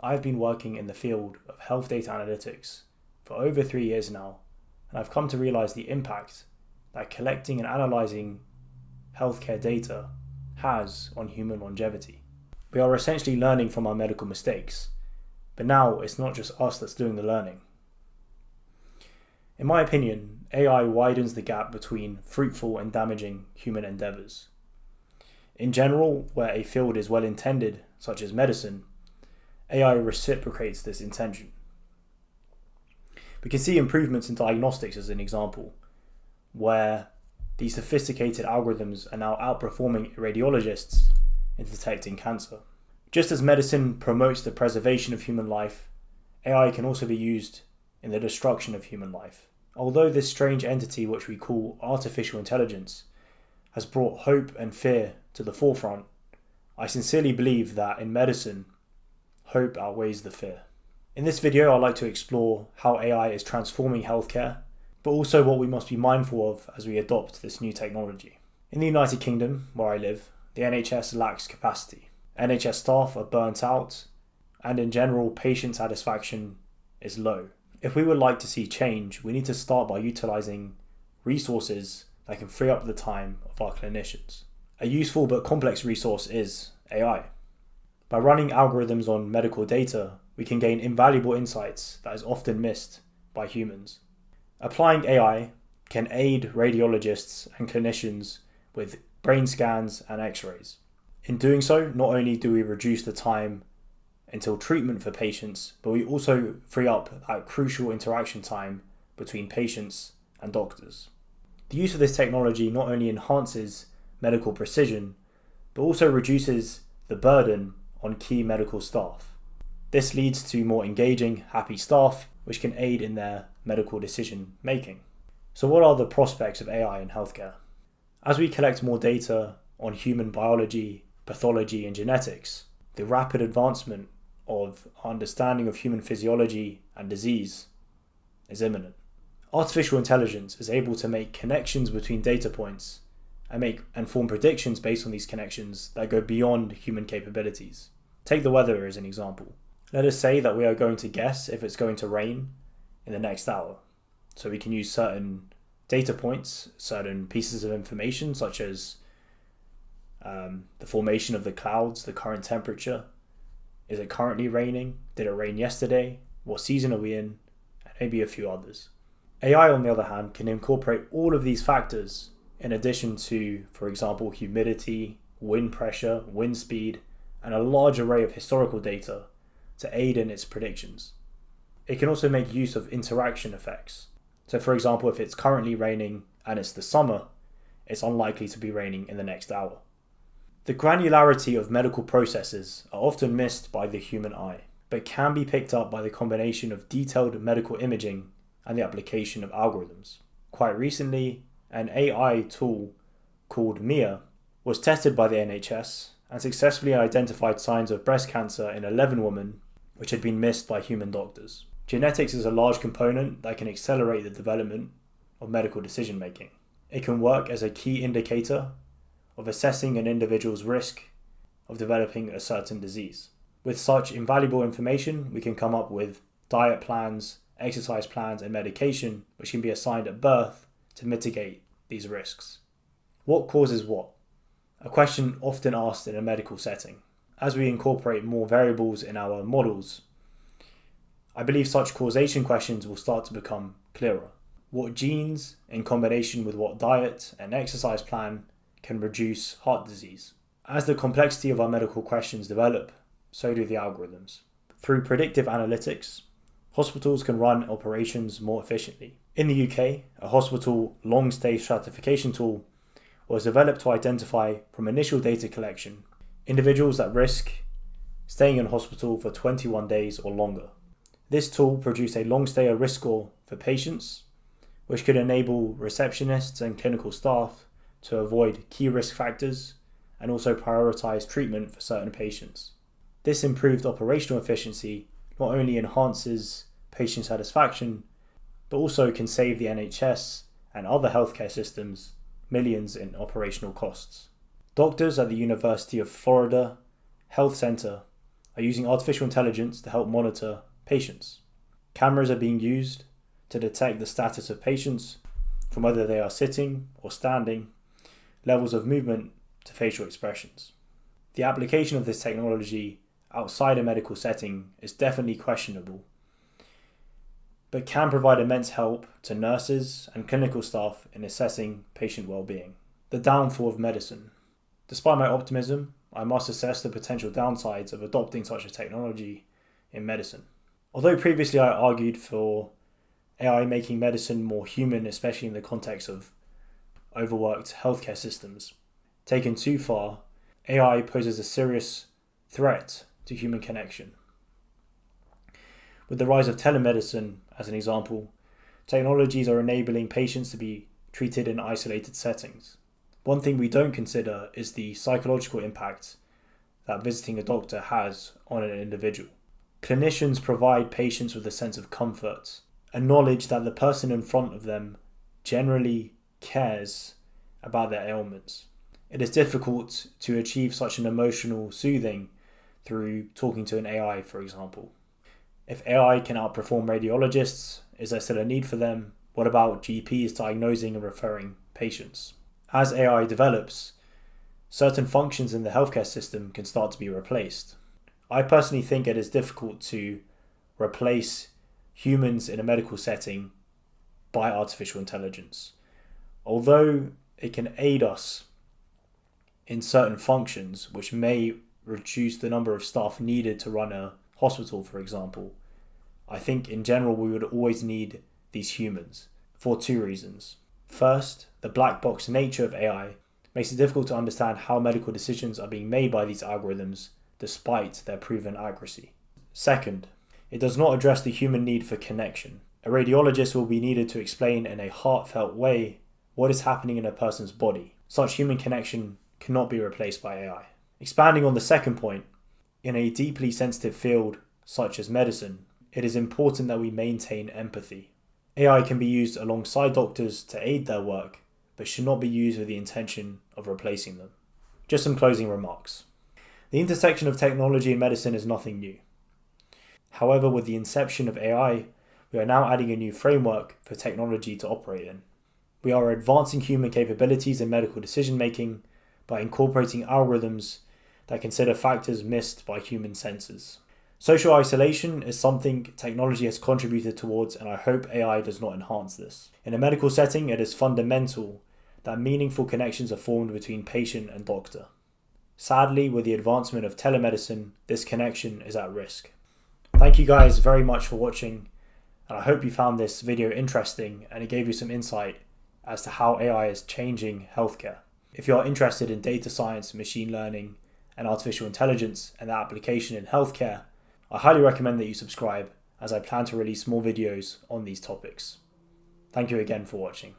I've been working in the field of health data analytics for over 3 years now, and I've come to realize the impact that collecting and analyzing healthcare data has on human longevity. We are essentially learning from our medical mistakes, but now it's not just us that's doing the learning. In my opinion, AI widens the gap between fruitful and damaging human endeavors. In general, where a field is well intended, such as medicine, AI reciprocates this intention. We can see improvements in diagnostics as an example, where these sophisticated algorithms are now outperforming radiologists in detecting cancer. Just as medicine promotes the preservation of human life, AI can also be used in the destruction of human life. Although this strange entity, which we call artificial intelligence, has brought hope and fear to the forefront, I sincerely believe that in medicine, hope outweighs the fear. In this video, I'd like to explore how AI is transforming healthcare, but also what we must be mindful of as we adopt this new technology. In the United Kingdom, where I live, the NHS lacks capacity. NHS staff are burnt out, and in general, patient satisfaction is low. If we would like to see change, we need to start by utilizing resources that can free up the time of our clinicians. A useful but complex resource is AI. By running algorithms on medical data, we can gain invaluable insights that is often missed by humans. Applying AI can aid radiologists and clinicians with brain scans and x-rays. In doing so, not only do we reduce the time until treatment for patients, but we also free up that crucial interaction time between patients and doctors. The use of this technology not only enhances medical precision, but also reduces the burden on key medical staff. This leads to more engaging, happy staff, which can aid in their medical decision making. So what are the prospects of AI in healthcare? As we collect more data on human biology, pathology, and genetics, the rapid advancement of our understanding of human physiology and disease is imminent. Artificial intelligence is able to make connections between data points and form predictions based on these connections that go beyond human capabilities. Take the weather as an example. Let us say that we are going to guess if it's going to rain in the next hour. So we can use certain data points, certain pieces of information such as the formation of the clouds, the current temperature. Is it currently raining? Did it rain yesterday? What season are we in? And maybe a few others. AI, on the other hand, can incorporate all of these factors in addition to, for example, humidity, wind pressure, wind speed, and a large array of historical data to aid in its predictions. It can also make use of interaction effects. So for example, if it's currently raining and it's the summer, it's unlikely to be raining in the next hour. The granularity of medical processes are often missed by the human eye, but can be picked up by the combination of detailed medical imaging and the application of algorithms. Quite recently, an AI tool called Mia was tested by the NHS and successfully identified signs of breast cancer in 11 women, which had been missed by human doctors. Genetics is a large component that can accelerate the development of medical decision making. It can work as a key indicator of assessing an individual's risk of developing a certain disease. With such invaluable information, we can come up with diet plans, exercise plans, and medication which can be assigned at birth to mitigate these risks. What causes what? A question often asked in a medical setting. As we incorporate more variables in our models, I believe such causation questions will start to become clearer. What genes, in combination with what diet and exercise plan, can reduce heart disease? As the complexity of our medical questions develop, so do the algorithms. Through predictive analytics, hospitals can run operations more efficiently. In the UK, a hospital long-stay stratification tool was developed to identify, from initial data collection, individuals at risk staying in hospital for 21 days or longer. This tool produced a long-stay risk score for patients, which could enable receptionists and clinical staff to avoid key risk factors and also prioritize treatment for certain patients. This improved operational efficiency not only enhances patient satisfaction, but also can save the NHS and other healthcare systems millions in operational costs. Doctors at the University of Florida Health Center are using artificial intelligence to help monitor patients. Cameras are being used to detect the status of patients, from whether they are sitting or standing, levels of movement to facial expressions. The application of this technology outside a medical setting is definitely questionable, but can provide immense help to nurses and clinical staff in assessing patient well-being. The downfall of medicine. Despite my optimism, I must assess the potential downsides of adopting such a technology in medicine. Although previously I argued for AI making medicine more human, especially in the context of overworked healthcare systems, taken too far, AI poses a serious threat to human connection. With the rise of telemedicine, as an example, technologies are enabling patients to be treated in isolated settings. One thing we don't consider is the psychological impact that visiting a doctor has on an individual. Clinicians provide patients with a sense of comfort, a knowledge that the person in front of them generally cares about their ailments. It is difficult to achieve such an emotional soothing through talking to an AI, for example. If AI can outperform radiologists, is there still a need for them? What about GPs diagnosing and referring patients? As AI develops, certain functions in the healthcare system can start to be replaced. I personally think it is difficult to replace humans in a medical setting by artificial intelligence. Although it can aid us in certain functions, which may reduce the number of staff needed to run a hospital, for example, I think in general we would always need these humans for two reasons. First, the black box nature of AI makes it difficult to understand how medical decisions are being made by these algorithms despite their proven accuracy. Second, it does not address the human need for connection. A radiologist will be needed to explain in a heartfelt way what is happening in a person's body. Such human connection cannot be replaced by AI. Expanding on the second point, in a deeply sensitive field such as medicine, it is important that we maintain empathy. AI can be used alongside doctors to aid their work, but should not be used with the intention of replacing them. Just some closing remarks. The intersection of technology and medicine is nothing new. However, with the inception of AI, we are now adding a new framework for technology to operate in. We are advancing human capabilities in medical decision-making by incorporating algorithms that consider factors missed by human senses. Social isolation is something technology has contributed towards, and I hope AI does not enhance this. In a medical setting, it is fundamental that meaningful connections are formed between patient and doctor. Sadly, with the advancement of telemedicine, this connection is at risk. Thank you guys very much for watching, and I hope you found this video interesting and it gave you some insight as to how AI is changing healthcare. If you are interested in data science, machine learning, and artificial intelligence and their application in healthcare, I highly recommend that you subscribe, as I plan to release more videos on these topics. Thank you again for watching.